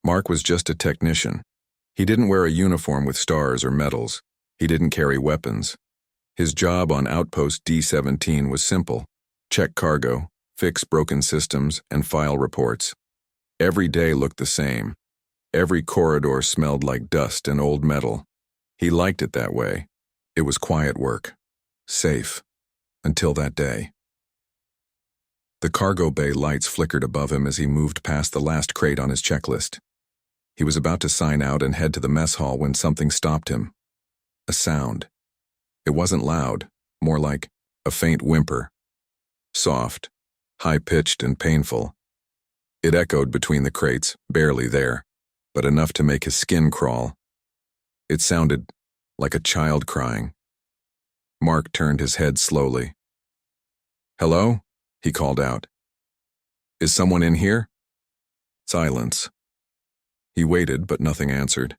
Mark was just a technician. He didn't wear a uniform with stars or medals. He didn't carry weapons. His job on Outpost D-17 was simple: check cargo, fix broken systems, and file reports. Every day looked the same. Every corridor smelled like dust and old metal. He liked it that way. It was quiet work. Safe. Until that day. The cargo bay lights flickered above him as he moved past the last crate on his checklist. He was about to sign out and head to the mess hall when something stopped him. A sound. It wasn't loud, more like a faint whimper. Soft, high-pitched and painful. It echoed between the crates, barely there, but enough to make his skin crawl. It sounded like a child crying. Mark turned his head slowly. "Hello?" he called out. "Is someone in here?" Silence. He waited, but nothing answered.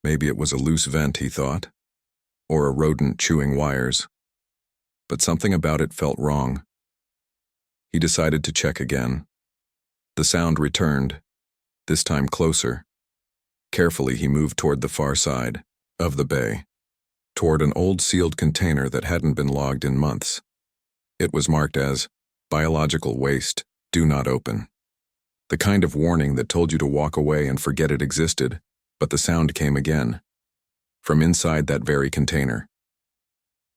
Maybe it was a loose vent, he thought, or a rodent chewing wires. But something about it felt wrong. He decided to check again. The sound returned, this time closer. Carefully, he moved toward the far side of the bay, toward an old sealed container that hadn't been logged in months. It was marked as biological waste, do not open. The kind of warning that told you to walk away and forget it existed, but the sound came again, from inside that very container.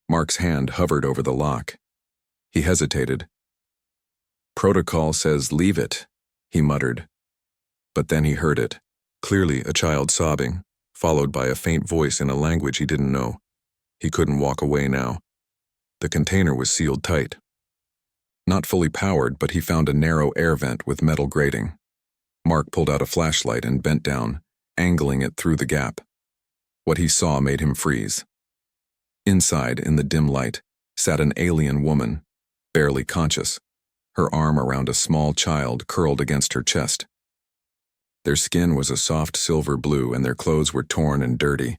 Mark's hand hovered over the lock. He hesitated. "Protocol says leave it," he muttered. But then he heard it, clearly a child sobbing, followed by a faint voice in a language he didn't know. He couldn't walk away now. The container was sealed tight. Not fully powered, but he found a narrow air vent with metal grating. Mark pulled out a flashlight and bent down, angling it through the gap. What he saw made him freeze. Inside, in the dim light, sat an alien woman, barely conscious, her arm around a small child curled against her chest. Their skin was a soft silver blue and their clothes were torn and dirty.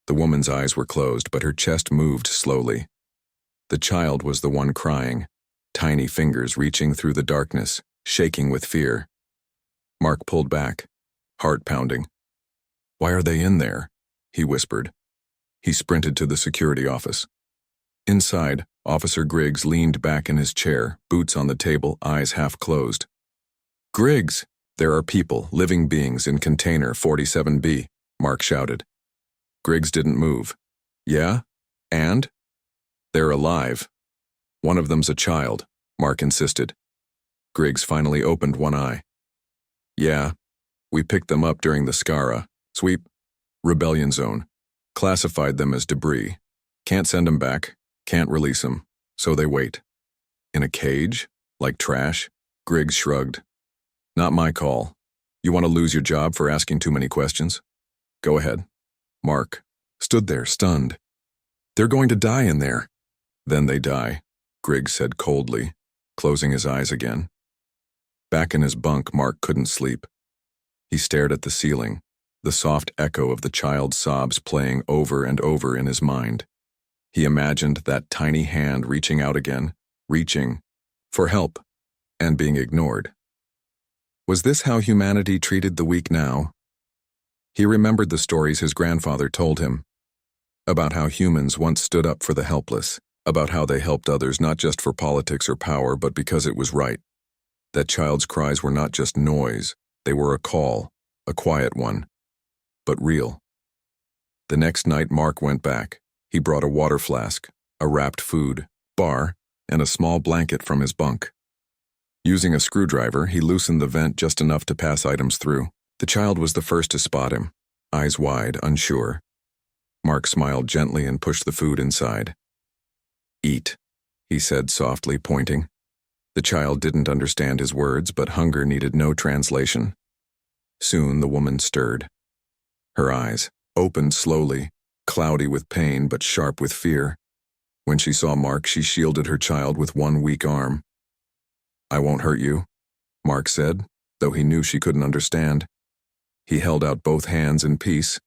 The woman's eyes were closed, but her chest moved slowly. The child was the one crying, tiny fingers reaching through the darkness, shaking with fear. Mark pulled back, heart pounding. "Why are they in there?" he whispered. He sprinted to the security office. Inside, Officer Griggs leaned back in his chair, boots on the table, eyes half closed. "Griggs, there are people, living beings in container 47B, Mark shouted. Griggs didn't move. "Yeah? And?" "They're alive. One of them's a child," Mark insisted. Griggs finally opened one eye. "Yeah, we picked them up during the SCARA sweep, rebellion zone, classified them as debris. Can't send them back, can't release them, so they wait." "In a cage? Like trash?" Griggs shrugged. "Not my call. You want to lose your job for asking too many questions? Go ahead." Mark stood there, stunned. "They're going to die in there." "Then they die," Griggs said coldly, closing his eyes again. Back in his bunk, Mark couldn't sleep. He stared at the ceiling, the soft echo of the child's sobs playing over and over in his mind. He imagined that tiny hand reaching out again, reaching for help, and being ignored. Was this how humanity treated the weak now? He remembered the stories his grandfather told him, about how humans once stood up for the helpless, about how they helped others not just for politics or power, but because it was right. That child's cries were not just noise, they were a call, a quiet one, but real. The next night Mark went back. He brought a water flask, a wrapped food bar, and a small blanket from his bunk. Using a screwdriver, he loosened the vent just enough to pass items through. The child was the first to spot him, eyes wide, unsure. Mark smiled gently and pushed the food inside. "Eat," he said softly, pointing. The child didn't understand his words, but hunger needed no translation. Soon the woman stirred. Her eyes opened slowly, cloudy with pain but sharp with fear. When she saw Mark, she shielded her child with one weak arm. "I won't hurt you," Mark said, though he knew she couldn't understand. He held out both hands in peace,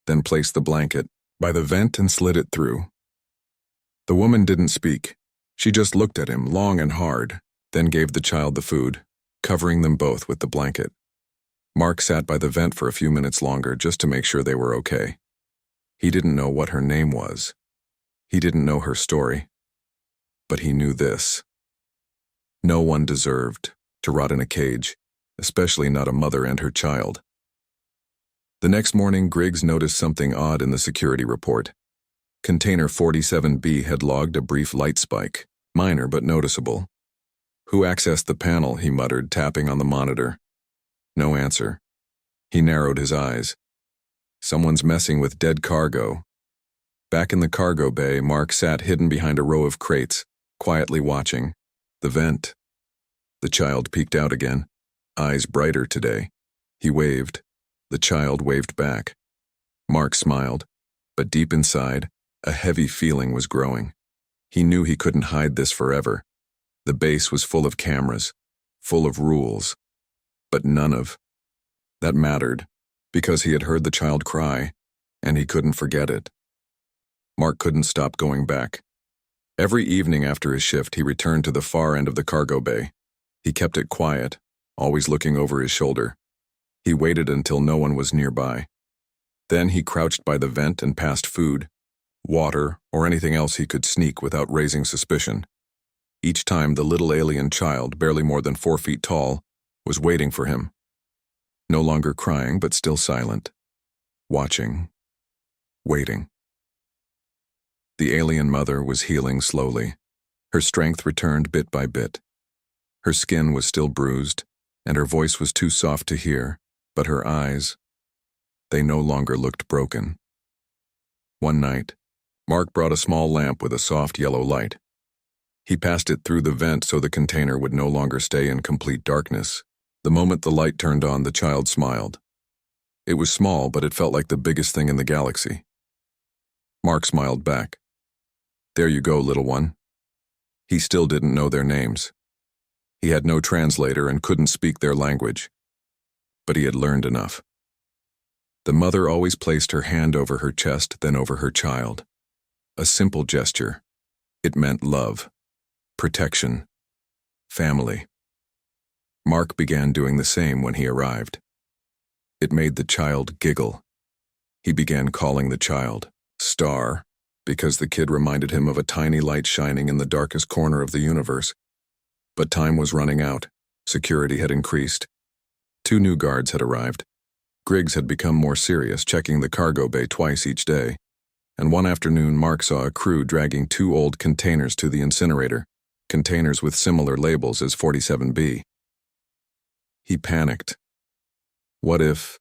then placed the blanket by the vent and slid it through. The woman didn't speak. She just looked at him long and hard, then gave the child the food, covering them both with the blanket. Mark sat by the vent for a few minutes longer just to make sure they were okay. He didn't know what her name was. He didn't know her story. But he knew this. No one deserved to rot in a cage, especially not a mother and her child. The next morning, Griggs noticed something odd in the security report. Container 47B had logged a brief light spike, minor but noticeable. "Who accessed the panel?" he muttered, tapping on the monitor. No answer. He narrowed his eyes. Someone's messing with dead cargo. Back in the cargo bay, Mark sat hidden behind a row of crates, quietly watching. The vent. The child peeked out again, eyes brighter today. He waved. The child waved back. Mark smiled, but deep inside, a heavy feeling was growing. He knew he couldn't hide this forever. The base was full of cameras, full of rules, but none of that mattered, because he had heard the child cry, and he couldn't forget it. Mark couldn't stop going back. Every evening after his shift, he returned to the far end of the cargo bay. He kept it quiet, always looking over his shoulder. He waited until no one was nearby. Then he crouched by the vent and passed food, water, or anything else he could sneak without raising suspicion. Each time, the little alien child, barely more than 4 feet tall, was waiting for him. No longer crying, but still silent. Watching. Waiting. The alien mother was healing slowly. Her strength returned bit by bit. Her skin was still bruised, and her voice was too soft to hear, but her eyes, they no longer looked broken. One night, Mark brought a small lamp with a soft yellow light. He passed it through the vent so the container would no longer stay in complete darkness. The moment the light turned on, the child smiled. It was small, but it felt like the biggest thing in the galaxy. Mark smiled back. "There you go, little one." He still didn't know their names. He had no translator and couldn't speak their language. But he had learned enough. The mother always placed her hand over her chest, then over her child. A simple gesture. It meant love, protection, family. Mark began doing the same when he arrived. It made the child giggle. He began calling the child Star, because the kid reminded him of a tiny light shining in the darkest corner of the universe. But time was running out. Security had increased. 2 new guards had arrived. Griggs had become more serious, checking the cargo bay twice each day. And one afternoon, Mark saw a crew dragging 2 old containers to the incinerator, containers with similar labels as 47B. He panicked. What if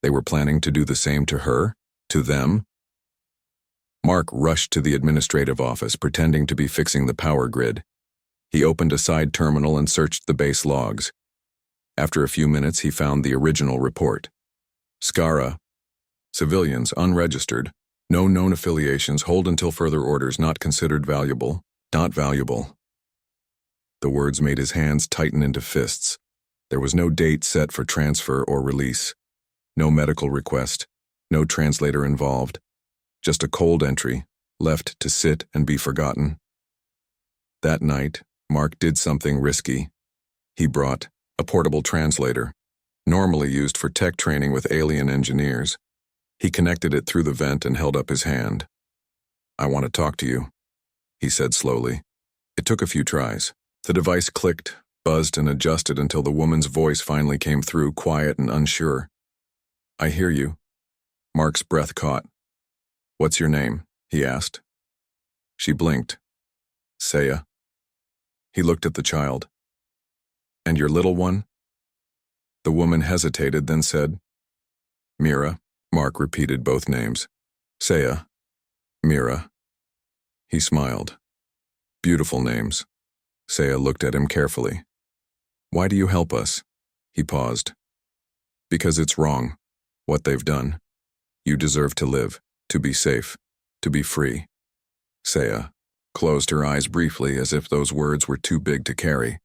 they were planning to do the same to her, to them? Mark rushed to the administrative office, pretending to be fixing the power grid. He opened a side terminal and searched the base logs. After a few minutes, he found the original report. Skara. Civilians, unregistered. No known affiliations. Hold until further orders. Not considered valuable. Not valuable. The words made his hands tighten into fists. There was no date set for transfer or release. No medical request. No translator involved. Just a cold entry, left to sit and be forgotten. That night, Mark did something risky. He brought a portable translator, normally used for tech training with alien engineers. He connected it through the vent and held up his hand. "I want to talk to you," he said slowly. It took a few tries. The device clicked, buzzed, and adjusted until the woman's voice finally came through, quiet and unsure. "I hear you." Mark's breath caught. "What's your name?" he asked. She blinked. "Saya." He looked at the child. "And your little one?" The woman hesitated, then said, "Mira." Mark repeated both names. "Saya. Mira." He smiled. "Beautiful names." Saya looked at him carefully. "Why do you help us?" He paused. "Because it's wrong, what they've done. You deserve to live, to be safe, to be free." Saya closed her eyes briefly as if those words were too big to carry.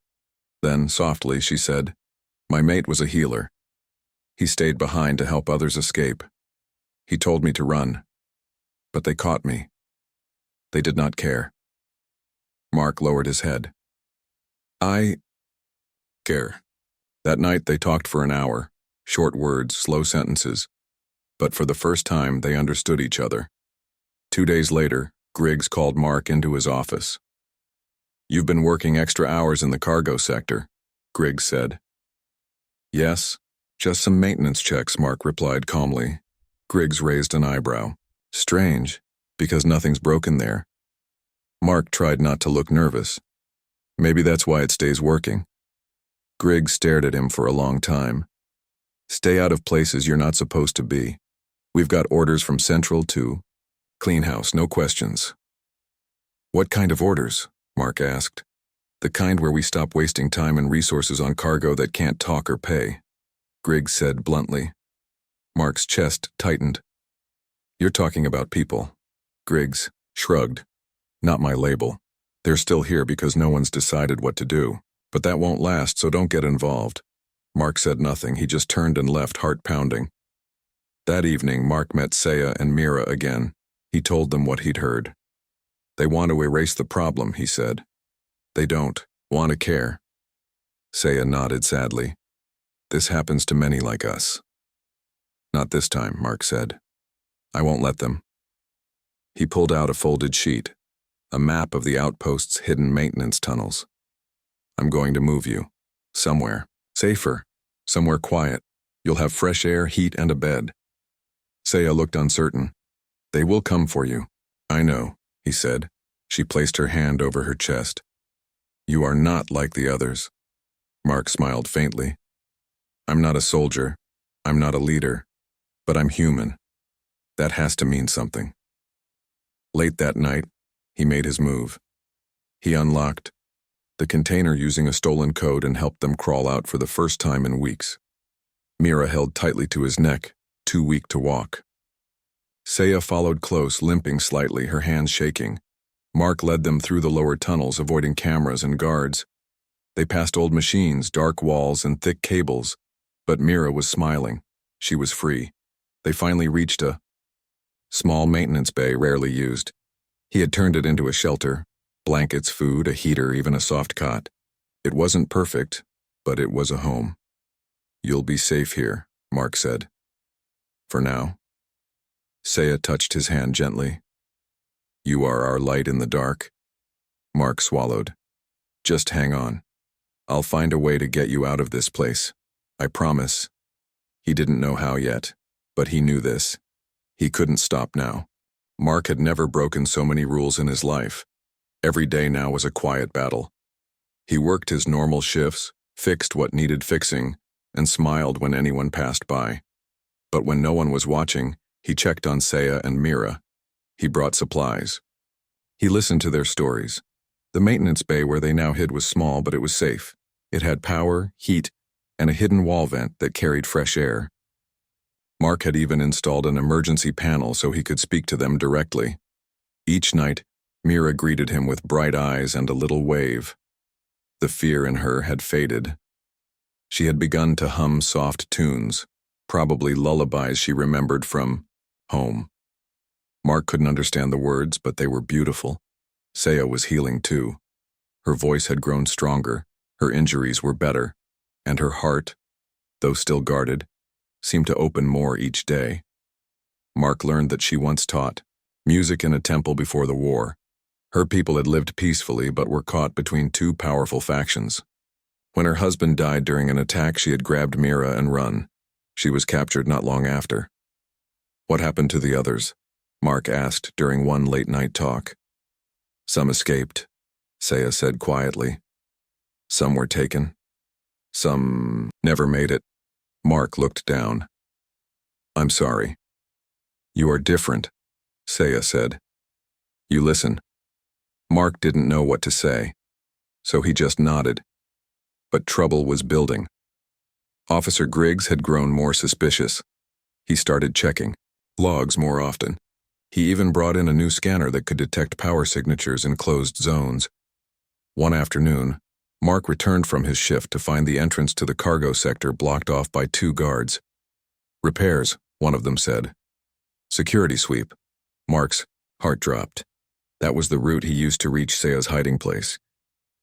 Then, softly, she said, "My mate was a healer. He stayed behind to help others escape. He told me to run. But they caught me. They did not care." Mark lowered his head. "I care." That night they talked for an hour. Short words, slow sentences. But for the first time, they understood each other. 2 days later, Griggs called Mark into his office. "You've been working extra hours in the cargo sector," Griggs said. "Yes, just some maintenance checks," Mark replied calmly. Griggs raised an eyebrow. "Strange, because nothing's broken there." Mark tried not to look nervous. "Maybe that's why it stays working." Griggs stared at him for a long time. "Stay out of places you're not supposed to be. We've got orders from Central to clean house, no questions." "What kind of orders?" Mark asked. "The kind where we stop wasting time and resources on cargo that can't talk or pay," Griggs said bluntly. Mark's chest tightened. "You're talking about people." Griggs shrugged. "Not my label. They're still here because no one's decided what to do. But that won't last, so don't get involved." Mark said nothing. He just turned and left, heart pounding. That evening, Mark met Saya and Mira again. He told them what he'd heard. "They want to erase the problem," he said. "They don't want to care." Saya nodded sadly. "This happens to many like us." "Not this time," Mark said. "I won't let them." He pulled out a folded sheet, a map of the outpost's hidden maintenance tunnels. "I'm going to move you. Somewhere. Safer. Somewhere quiet. You'll have fresh air, heat, and a bed." Saya looked uncertain. "They will come for you." "I know," he said. She placed her hand over her chest. "You are not like the others." Mark smiled faintly. "I'm not a soldier. I'm not a leader. But I'm human. That has to mean something." Late that night, he made his move. He unlocked the container using a stolen code and helped them crawl out for the first time in weeks. Mira held tightly to his neck, too weak to walk. Saya followed close, limping slightly, her hands shaking. Mark led them through the lower tunnels, avoiding cameras and guards. They passed old machines, dark walls, and thick cables, but Mira was smiling. She was free. They finally reached a small maintenance bay rarely used. He had turned it into a shelter. Blankets, food, a heater, even a soft cot. It wasn't perfect, but it was a home. "You'll be safe here," Mark said. "For now." Saya touched his hand gently. "You are our light in the dark." Mark swallowed. "Just hang on. I'll find a way to get you out of this place. I promise." He didn't know how yet, but he knew this. He couldn't stop now. Mark had never broken so many rules in his life. Every day now was a quiet battle. He worked his normal shifts, fixed what needed fixing, and smiled when anyone passed by. But when no one was watching, he checked on Saya and Mira. He brought supplies. He listened to their stories. The maintenance bay where they now hid was small, but it was safe. It had power, heat, and a hidden wall vent that carried fresh air. Mark had even installed an emergency panel so he could speak to them directly. Each night, Mira greeted him with bright eyes and a little wave. The fear in her had faded. She had begun to hum soft tunes, probably lullabies she remembered from home. Mark couldn't understand the words, but they were beautiful. Saya was healing too. Her voice had grown stronger, her injuries were better, and her heart, though still guarded, seemed to open more each day. Mark learned that she once taught music in a temple before the war. Her people had lived peacefully but were caught between two powerful factions. When her husband died during an attack, she had grabbed Mira and run. She was captured not long after. "What happened to the others?" Mark asked during one late-night talk. "Some escaped," Saya said quietly. "Some were taken. Some never made it." Mark looked down. "I'm sorry." "You are different," Saya said. "You listen." Mark didn't know what to say, so he just nodded. But trouble was building. Officer Griggs had grown more suspicious. He started checking logs more often. He even brought in a new scanner that could detect power signatures in closed zones. One afternoon, Mark returned from his shift to find the entrance to the cargo sector blocked off by 2 guards. "Repairs," one of them said. "Security sweep." Mark's heart dropped. That was the route he used to reach Saya's hiding place.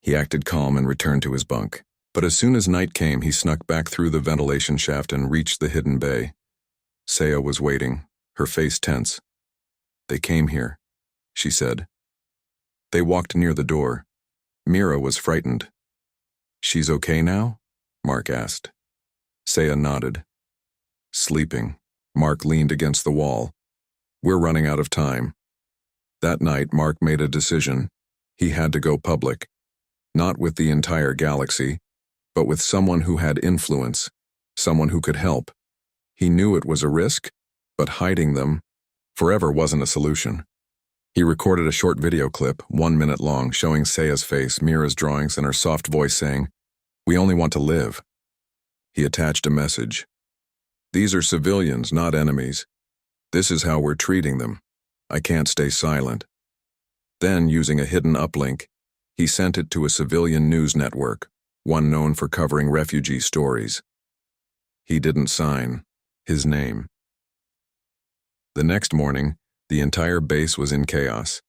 He acted calm and returned to his bunk. But as soon as night came, he snuck back through the ventilation shaft and reached the hidden bay. Saya was waiting, her face tense. "They came here," she said. They walked near the door. Mira was frightened. "She's okay now?" Mark asked. Saya nodded. "Sleeping." Mark leaned against the wall. "We're running out of time." That night, Mark made a decision. He had to go public. Not with the entire galaxy, but with someone who had influence, someone who could help. He knew it was a risk, but hiding them forever wasn't a solution. He recorded a short video clip, 1 minute long, showing Saya's face, Mira's drawings, and her soft voice saying, "We only want to live." He attached a message. "These are civilians, not enemies. This is how we're treating them. I can't stay silent." Then, using a hidden uplink, he sent it to a civilian news network, one known for covering refugee stories. He didn't sign his name. The next morning, the entire base was in chaos.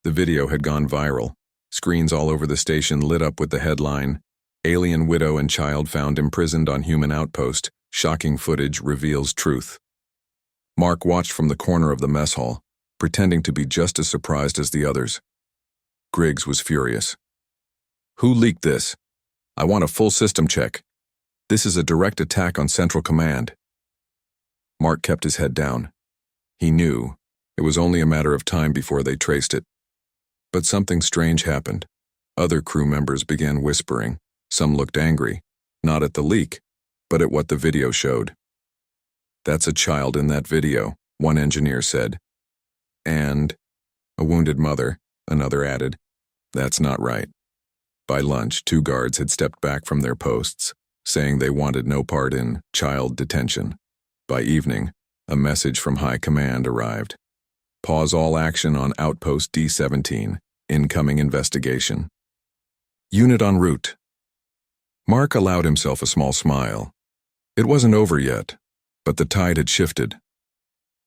The video had gone viral. Screens all over the station lit up with the headline, "Alien Widow and Child Found Imprisoned on Human Outpost. Shocking Footage Reveals Truth." Mark watched from the corner of the mess hall, pretending to be just as surprised as the others. Griggs was furious. "Who leaked this? I want a full system check. This is a direct attack on Central Command." Mark kept his head down. He knew it was only a matter of time before they traced it. But something strange happened. Other crew members began whispering. Some looked angry, not at the leak, but at what the video showed. "That's a child in that video," one engineer said. "And a wounded mother," another added. "That's not right." By lunch, 2 guards had stepped back from their posts, saying they wanted no part in child detention. By evening, a message from High Command arrived. "Pause all action on Outpost D-17. Incoming investigation. Unit en route." Mark allowed himself a small smile. It wasn't over yet, but the tide had shifted.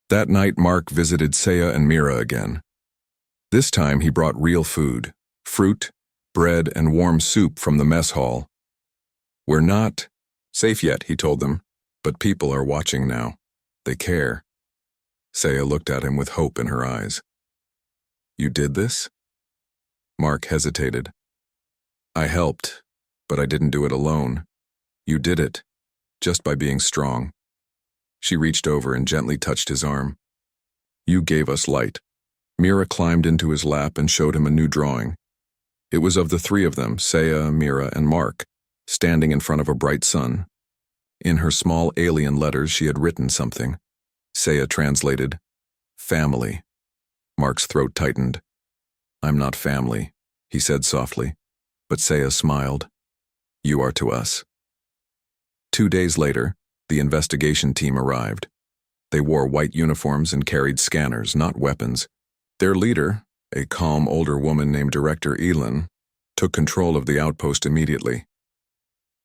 That night, Mark visited Saya and Mira again. This time, he brought real food, fruit, bread, and warm soup from the mess hall. "We're not safe yet," he told them, "but people are watching now. They care." Saya looked at him with hope in her eyes. "You did this?" Mark hesitated. "I helped, but I didn't do it alone. You did it, just by being strong." She reached over and gently touched his arm. "You gave us light." Mira climbed into his lap and showed him a new drawing. It was of the 3 of them, Saya, Mira, and Mark, standing in front of a bright sun. In her small alien letters, she had written something. Saya translated, "Family." Mark's throat tightened. "I'm not family," he said softly, but Saya smiled. "You are to us." 2 days later, the investigation team arrived. They wore white uniforms and carried scanners, not weapons. Their leader, a calm older woman named Director Elin, took control of the outpost immediately.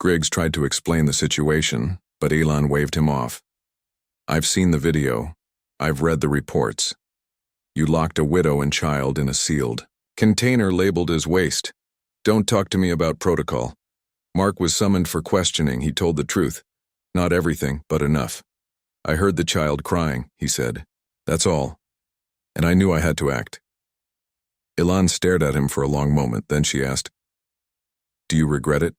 Griggs tried to explain the situation, but Elin waved him off. "I've seen the video. I've read the reports. You locked a widow and child in a sealed container labeled as waste. Don't talk to me about protocol." Mark was summoned for questioning. He told the truth. "Not everything, but enough. I heard the child crying," he said. "That's all. And I knew I had to act." Ilan stared at him for a long moment, then she asked, "Do you regret it?"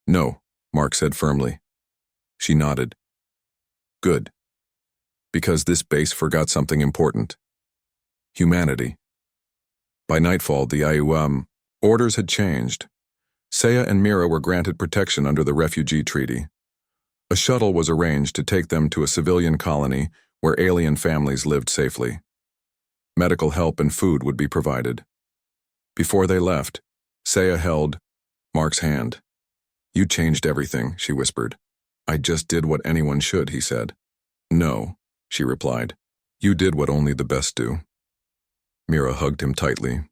"No," Mark said firmly. She nodded. "Good. Because this base forgot something important. Humanity." By nightfall, the IUM orders had changed. Saya and Mira were granted protection under the refugee treaty. A shuttle was arranged to take them to a civilian colony where alien families lived safely. Medical help and food would be provided. Before they left, Saya held Mark's hand. "You changed everything," she whispered. "I just did what anyone should," he said. "No," she replied. "You did what only the best do." Mira hugged him tightly.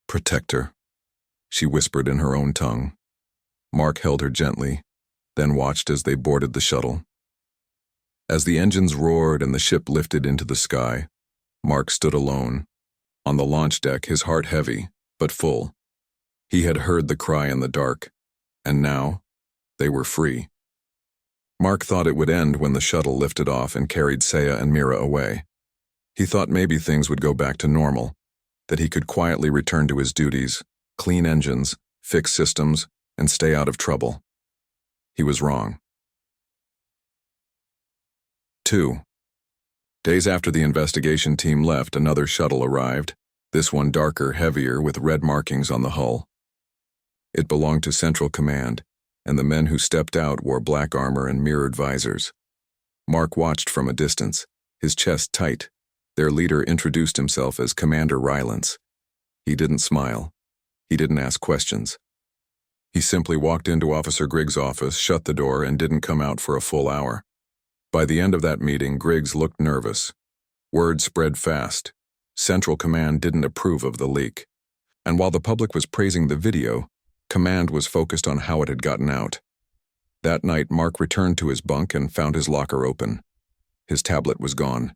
"Protect her," she whispered in her own tongue. Mark held her gently, then watched as they boarded the shuttle. As the engines roared and the ship lifted into the sky, Mark stood alone. On the launch deck, his heart heavy, but full. He had heard the cry in the dark. And now, they were free. Mark thought it would end when the shuttle lifted off and carried Saya and Mira away. He thought maybe things would go back to normal, that he could quietly return to his duties, clean engines, fix systems, and stay out of trouble. He was wrong. 2. Days after the investigation team left, another shuttle arrived, this one darker, heavier, with red markings on the hull. It belonged to Central Command, and the men who stepped out wore black armor and mirrored visors. Mark watched from a distance, his chest tight. Their leader introduced himself as Commander Rylance. He didn't smile. He didn't ask questions. He simply walked into Officer Griggs' office, shut the door, and didn't come out for a full hour. By the end of that meeting, Griggs looked nervous. Word spread fast. Central Command didn't approve of the leak. And while the public was praising the video, Command was focused on how it had gotten out. That night, Mark returned to his bunk and found his locker open. His tablet was gone.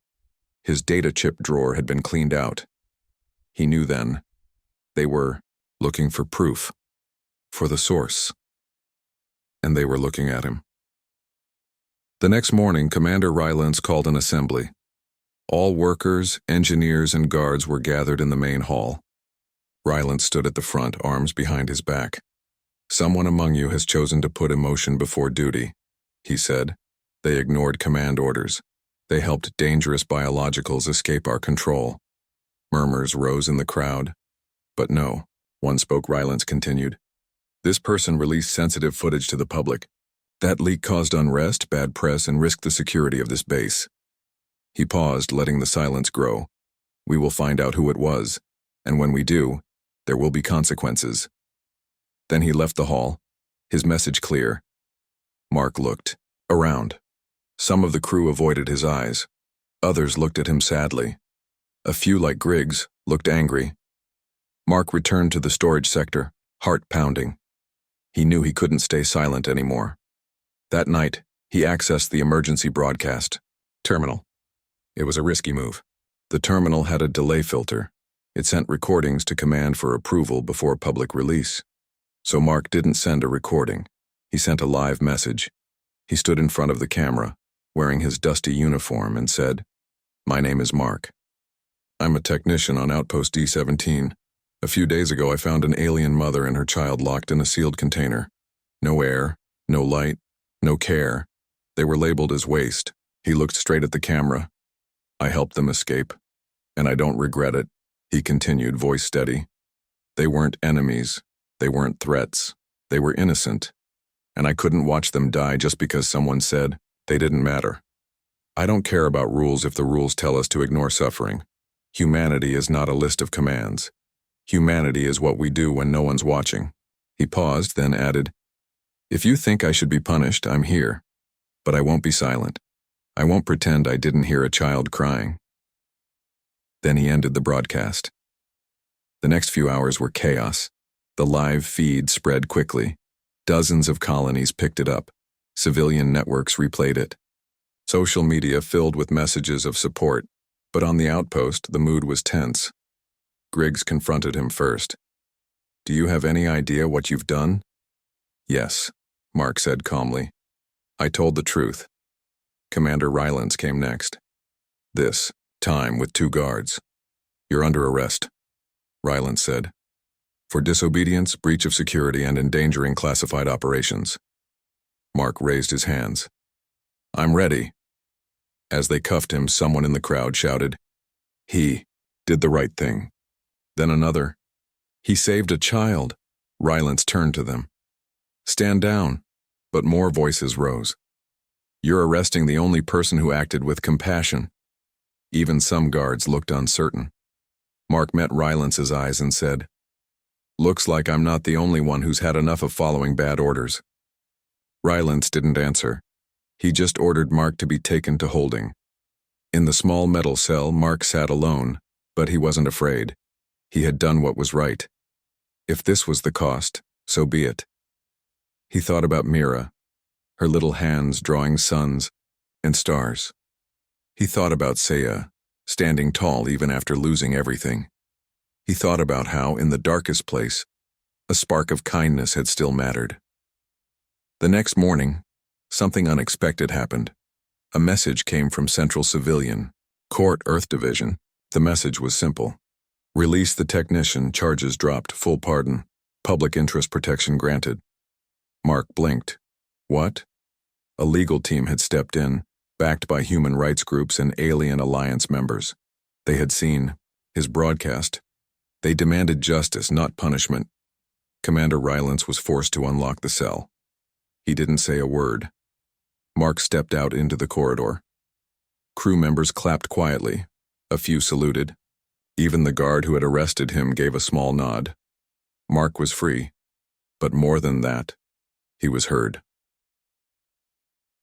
His data chip drawer had been cleaned out. He knew then. They were looking for proof, for the source. And they were looking at him. The next morning, Commander Rylance called an assembly. All workers, engineers, and guards were gathered in the main hall. Rylance stood at the front, arms behind his back. "Someone among you has chosen to put emotion before duty," he said. "They ignored command orders. They helped dangerous biologicals escape our control." Murmurs rose in the crowd. "But no," one spoke, Rylance continued. "This person released sensitive footage to the public. That leak caused unrest, bad press, and risked the security of this base." He paused, letting the silence grow. "We will find out who it was, and when we do, there will be consequences." Then he left the hall, his message clear. Mark looked around. Some of the crew avoided his eyes. Others looked at him sadly. A few, like Griggs, looked angry. Mark returned to the storage sector, heart pounding. He knew he couldn't stay silent anymore. That night, he accessed the emergency broadcast terminal. It was a risky move. The terminal had a delay filter. It sent recordings to command for approval before public release. So Mark didn't send a recording. He sent a live message. He stood in front of the camera, wearing his dusty uniform, and said, "My name is Mark. I'm a technician on Outpost D-17. A few days ago, I found an alien mother and her child locked in a sealed container. No air, no light, no care. They were labeled as waste." He looked straight at the camera. "I helped them escape, and I don't regret it," he continued, voice steady. "They weren't enemies. They weren't threats. They were innocent. And I couldn't watch them die just because someone said they didn't matter. I don't care about rules if the rules tell us to ignore suffering. Humanity is not a list of commands. Humanity is what we do when no one's watching." He paused, then added, "If you think I should be punished, I'm here. But I won't be silent. I won't pretend I didn't hear a child crying." Then he ended the broadcast. The next few hours were chaos. The live feed spread quickly. Dozens of colonies picked it up. Civilian networks replayed it. Social media filled with messages of support, but on the outpost, the mood was tense. Griggs confronted him first. "Do you have any idea what you've done?" "Yes," Mark said calmly. "I told the truth." Commander Rylance came next. This time with 2 guards. "You're under arrest," Rylance said, "for disobedience, breach of security, and endangering classified operations." Mark raised his hands. "I'm ready." As they cuffed him, someone in the crowd shouted, "He did the right thing." Then another, "He saved a child." Rylance turned to them. "Stand down." But more voices rose. "You're arresting the only person who acted with compassion." Even some guards looked uncertain. Mark met Rylance's eyes and said, "Looks like I'm not the only one who's had enough of following bad orders." Rylance didn't answer. He just ordered Mark to be taken to holding. In the small metal cell, Mark sat alone, but he wasn't afraid. He had done what was right. If this was the cost, so be it. He thought about Mira, her little hands drawing suns and stars. He thought about Saya, standing tall even after losing everything. He thought about how, in the darkest place, a spark of kindness had still mattered. The next morning, something unexpected happened. A message came from Central Civilian, Court Earth Division. The message was simple. Release the technician, charges dropped, full pardon, public interest protection granted. Mark blinked. What? A legal team had stepped in, backed by human rights groups and Alien Alliance members. They had seen his broadcast. They demanded justice, not punishment. Commander Rylance was forced to unlock the cell. He didn't say a word. Mark stepped out into the corridor. Crew members clapped quietly. A few saluted. Even the guard who had arrested him gave a small nod. Mark was free. But more than that, he was heard.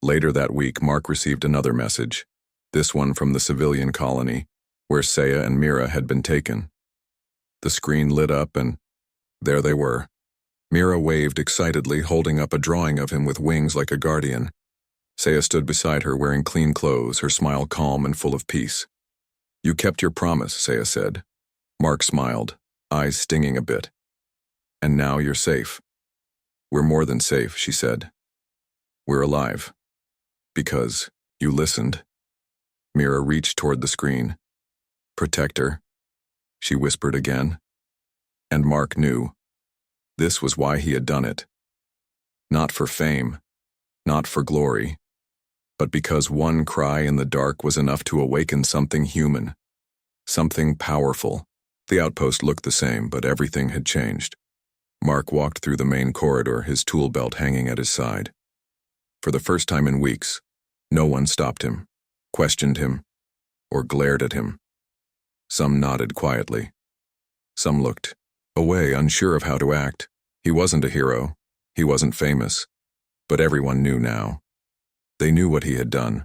Later that week, Mark received another message, this one from the civilian colony, where Saya and Mira had been taken. The screen lit up and there they were. Mira waved excitedly, holding up a drawing of him with wings like a guardian. Saya stood beside her wearing clean clothes, her smile calm and full of peace. You kept your promise, Saya said. Mark smiled, eyes stinging a bit. And now you're safe. We're more than safe, she said. We're alive. Because you listened. Mira reached toward the screen. Protector, she whispered again. And Mark knew. This was why he had done it. Not for fame, not for glory, but because one cry in the dark was enough to awaken something human, something powerful. The outpost looked the same, but everything had changed. Mark walked through the main corridor, his tool belt hanging at his side. For the first time in weeks, no one stopped him, questioned him, or glared at him. Some nodded quietly. Some looked away, unsure of how to act. He wasn't a hero. He wasn't famous. But everyone knew now. They knew what he had done,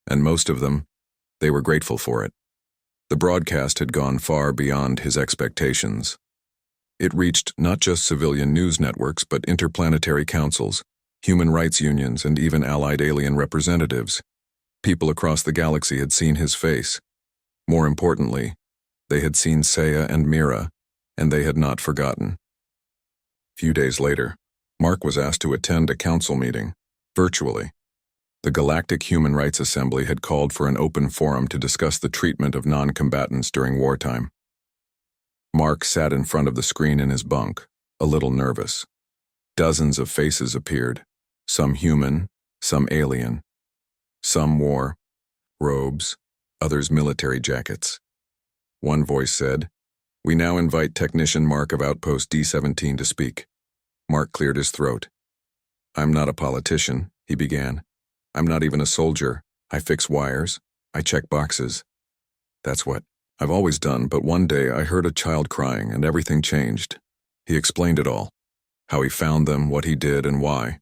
and most of them, they were grateful for it. The broadcast had gone far beyond his expectations. It reached not just civilian news networks, but interplanetary councils, human rights unions, and even allied alien representatives. People across the galaxy had seen his face. More importantly, they had seen Saya and Mira, and they had not forgotten. Few days later, Mark was asked to attend a council meeting, virtually. The Galactic Human Rights Assembly had called for an open forum to discuss the treatment of non-combatants during wartime. Mark sat in front of the screen in his bunk, a little nervous. Dozens of faces appeared, some human, some alien. Some wore robes, others military jackets. One voice said, "We now invite Technician Mark of Outpost D-17 to speak." Mark cleared his throat. "I'm not a politician," he began. "I'm not even a soldier. I fix wires. I check boxes. That's what I've always done, but one day I heard a child crying and everything changed." He explained it all, how he found them, what he did, and why.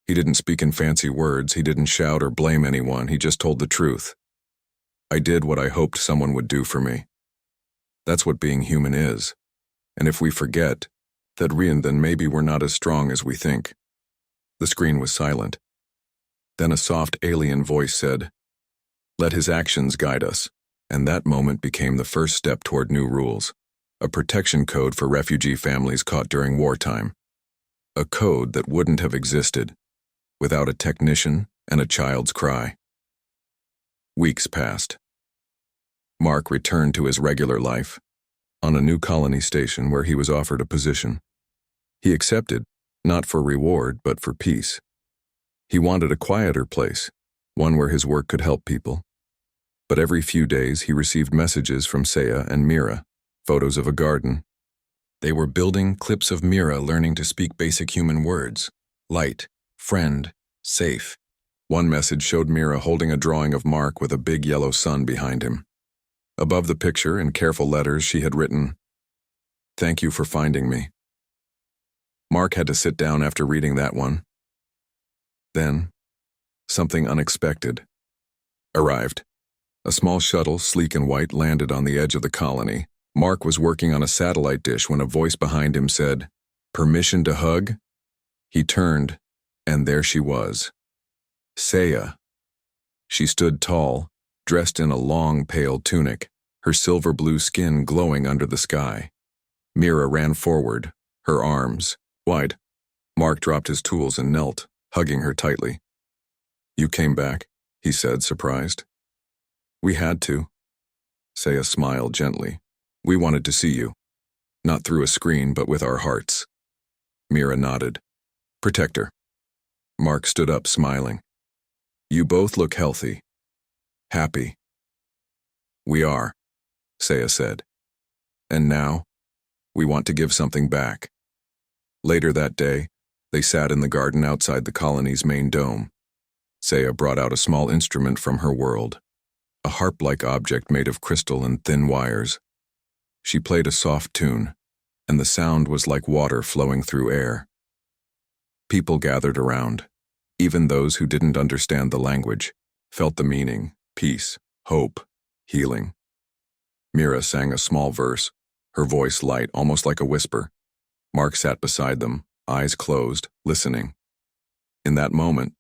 He didn't speak in fancy words, he didn't shout or blame anyone, he just told the truth. "I did what I hoped someone would do for me." That's what being human is. And if we forget that, then maybe we're not as strong as we think. The screen was silent. Then a soft alien voice said, "Let his actions guide us." And that moment became the first step toward new rules. A protection code for refugee families caught during wartime. A code that wouldn't have existed without a technician and a child's cry. Weeks passed. Mark returned to his regular life, on a new colony station where he was offered a position. He accepted, not for reward, but for peace. He wanted a quieter place, one where his work could help people. But every few days he received messages from Saya and Mira, photos of a garden. They were building, clips of Mira learning to speak basic human words: light, friend, safe. One message showed Mira holding a drawing of Mark with a big yellow sun behind him. Above the picture, in careful letters, she had written, "Thank you for finding me." Mark had to sit down after reading that one. Then, something unexpected arrived. A small shuttle, sleek and white, landed on the edge of the colony. Mark was working on a satellite dish when a voice behind him said, "Permission to hug?" He turned, and there she was. Saya. She stood tall, dressed in a long, pale tunic, her silver blue skin glowing under the sky. Mira ran forward, her arms wide. Mark dropped his tools and knelt, hugging her tightly. "You came back," he said, surprised. "We had to." Saya smiled gently. "We wanted to see you. Not through a screen, but with our hearts." Mira nodded. "Protector." Mark stood up, smiling. "You both look healthy. Happy." "We are," Saya said. "And now, we want to give something back." Later that day, they sat in the garden outside the colony's main dome. Saya brought out a small instrument from her world, a harp-like object made of crystal and thin wires. She played a soft tune, and the sound was like water flowing through air. People gathered around. Even those who didn't understand the language felt the meaning: peace, hope, healing. Mira sang a small verse, her voice light, almost like a whisper. Mark sat beside them, eyes closed, listening. In that moment,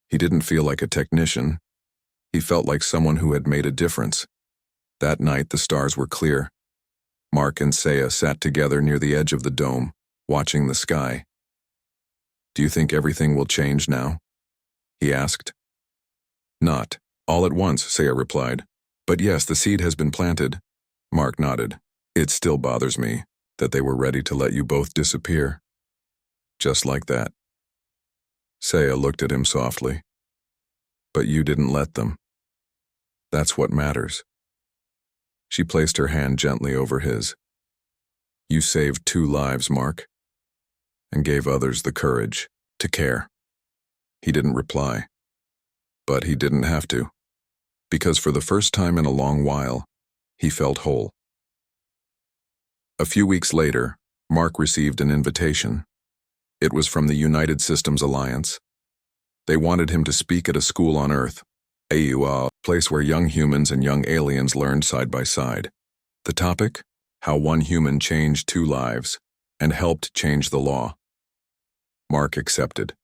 he didn't feel like a technician. He felt like someone who had made a difference. That night, the stars were clear. Mark and Saya sat together near the edge of the dome, watching the sky. "Do you think everything will change now?" he asked. "Not all at once," Saya replied. "But yes, the seed has been planted." Mark nodded. "It still bothers me that they were ready to let you both disappear. Just like that." Saya looked at him softly. "But you didn't let them. That's what matters." She placed her hand gently over his. "You saved 2 lives, Mark, and gave others the courage to care." He didn't reply. But he didn't have to, because for the first time in a long while, he felt whole. A few weeks later, Mark received an invitation. It was from the United Systems Alliance. They wanted him to speak at a school on Earth, a place where young humans and young aliens learned side by side. The topic? How one human changed 2 lives and helped change the law. Mark accepted.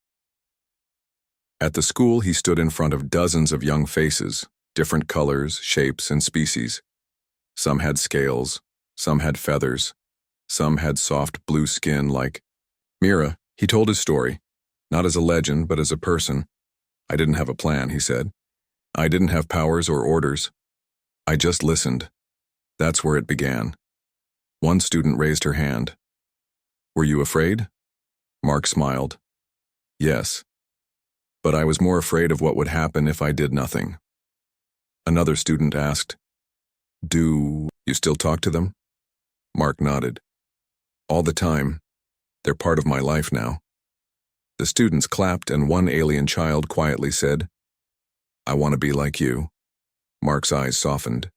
At the school, he stood in front of dozens of young faces, different colors, shapes, and species. Some had scales, some had feathers, some had soft blue skin like Mira. He told his story, not as a legend, but as a person. "I didn't have a plan," he said. "I didn't have powers or orders. I just listened." That's where it began. One student raised her hand. "Were you afraid?" Mark smiled. "Yes. But I was more afraid of what would happen if I did nothing." Another student asked, "Do you still talk to them?" Mark nodded. "All the time. They're part of my life now." The students clapped, and one alien child quietly said, "I want to be like you." Mark's eyes softened.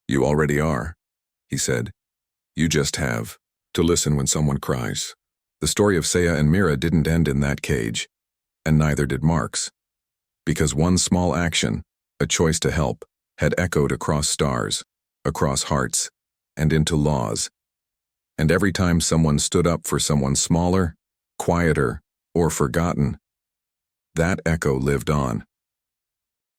"You already are," he said. "You just have to listen when someone cries." The story of Saya and Mira didn't end in that cage, and neither did Mark's. Because one small action, a choice to help, had echoed across stars, across hearts, and into laws. And every time someone stood up for someone smaller, quieter, or forgotten, that echo lived on.